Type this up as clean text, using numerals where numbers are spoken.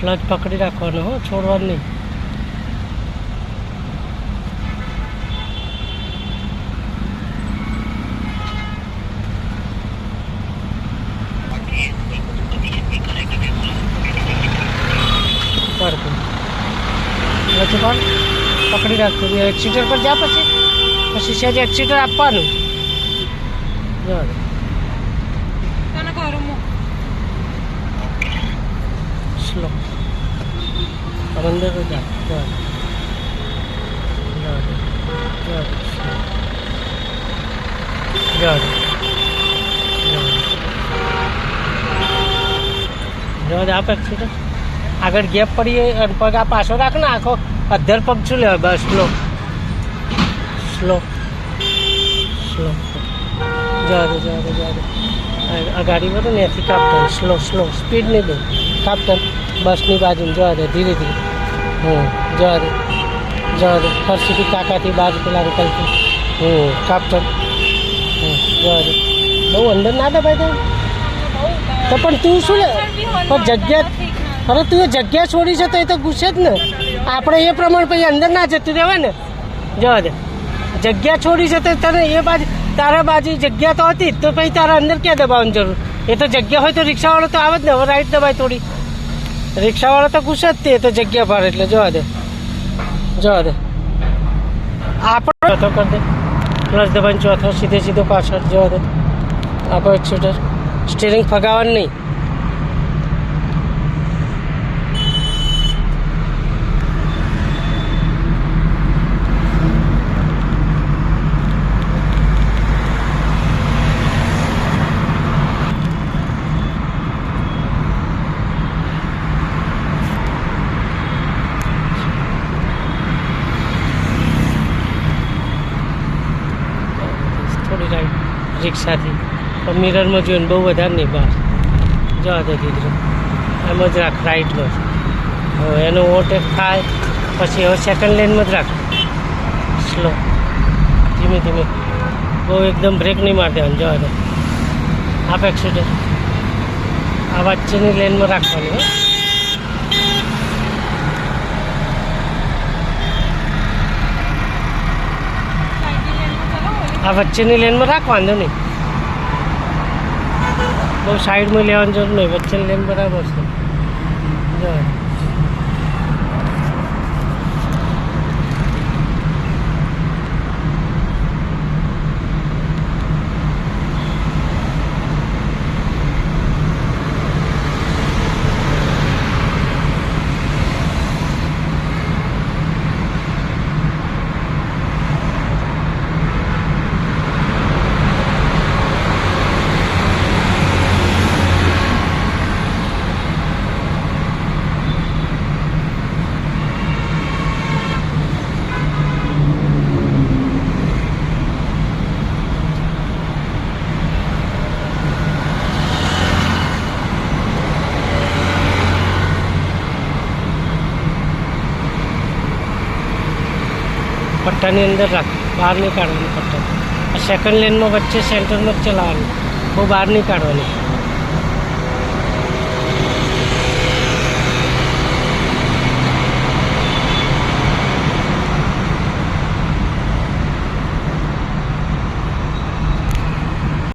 Clutch પકડી રાખવાનો હો, છોડવાનું નહીં. ક્લચ પણ પકડી રાખતું. એક્સિટર પર જા, પછી સહેજ એક્સિટર આપવાનું. સ્લો અંદર જા. આપ એક્સિટર આગળ ગેપ પડીએ અને પગ આ પાછો રાખ ને, આખો અધર પગ શું લેવાય. બસ સ્લો સ્લો સ્લો. જવા દે. આ ગાડી બધું ને એથી કાપતા સ્લો સ્લો, સ્પીડ નહીં દે, કાપતા બસની બાજુ જવા દે, ધીરે ધીરે. જવા દે. ફરસીથી કાકાથી બહાર પેલા નીકળતું. કાપતા જવા દે. બહુ અંદર ના દબાય તો પણ તું શું લે, પણ જગ્યા, અરે તું એ જગ્યા છોડી છે તો એ તો ગુસ્સે જ ને. આપણે એ પ્રમાણે પછી અંદર ના જતું રહેવાય ને. જવા દે. જગ્યા છોડી છે તો તને એ બાજુ, તારા બાજુ જગ્યા તો હતી તો પછી તારા અંદર ક્યાં દબાવવાની જરૂર. એ તો જગ્યા હોય તો રિક્ષાવાળો તો આવે જ ને. હવે રાઈટ દબાય થોડી. રિક્ષાવાળો તો ગુસ્સે જ તે, તો જગ્યા ભારે એટલે જવા દે. આપણે ચોથો કરી દે. ક્લચ દબાઈને ચોથો સીધો પાછળ જવા દે. આપણો એક્સિટર, સ્ટીરિંગ ફગાવવાનું નહીં. થોડી રાઈટ રિક્ષાથી પણ મિરરમાં જોઈને બહુ વધારે નહીં બહાર જવા દે. ધીરે એમ જ રાખ રાઈટમાં. હવે એનો ઓવરટેક થાય પછી હવે સેકન્ડ લેનમાં જ રાખ. સ્લો, ધીમે ધીમે, બહુ એકદમ બ્રેક નહીં મારી દેવાનું. જવા દે. આપ એક્સિટર આ વચ્ચેની લેનમાં રાખવાની. હો, આ વચ્ચેની લેનમાં રાખ, વાંધો નહીં. બહુ સાઈડમાં લેવાની જરૂર નહીં, વચ્ચેની લેન બરાબર છે. જવા પટ્ટાની અંદર રાખ, બહાર નહીં કાઢવાની પટ્ટા. આ સેકન્ડ લેનમાં વચ્ચે સેન્ટરમાં જ ચલાવવાનું, બહુ બહાર નહીં કાઢવાની.